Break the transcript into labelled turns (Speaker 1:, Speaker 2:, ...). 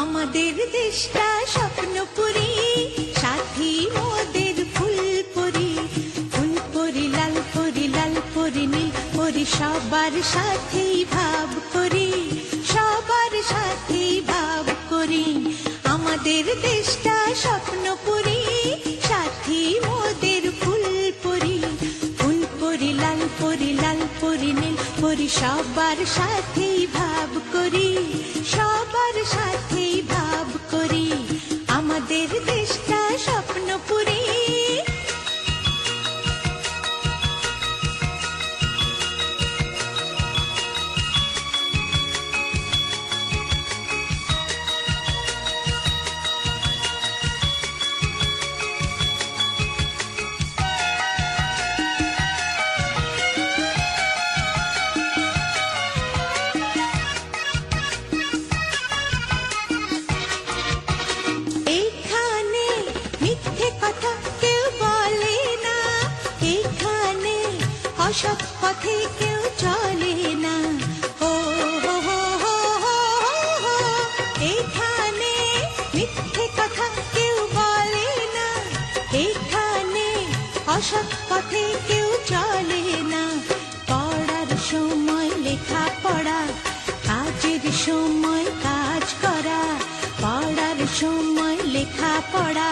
Speaker 1: আমাদের দেশটা স্বপ্নপুরী, সাথী মোদের ফুলপুরি। ফুলপুরি লাল পরি, লাল পরি নীল পরি, সবার সাথেই ভাব করি, সবার সাথেই ভাব করি। আমাদের দেশটা স্বপ্নপুরী, সাথী মোদের ফুলপুরি। ফুলপুরি লাল পরি, লাল পরি নীল পরি, সবার সাথেই ভাব করি, সবার সাথেই ভাব করি। আমাদের দেশটা স্বপ্নপুরী। অসৎ পথে কেউ চলে না, ও হো হো হো হো হো। এখানে মিথ্যে কথা কেউ বলে না, এখানে অসৎ পথে কেউ চলে না। পড়ার সময় লেখা পড়া, কাজের সময় কাজ করা, পড়ার সময় লেখা পড়া।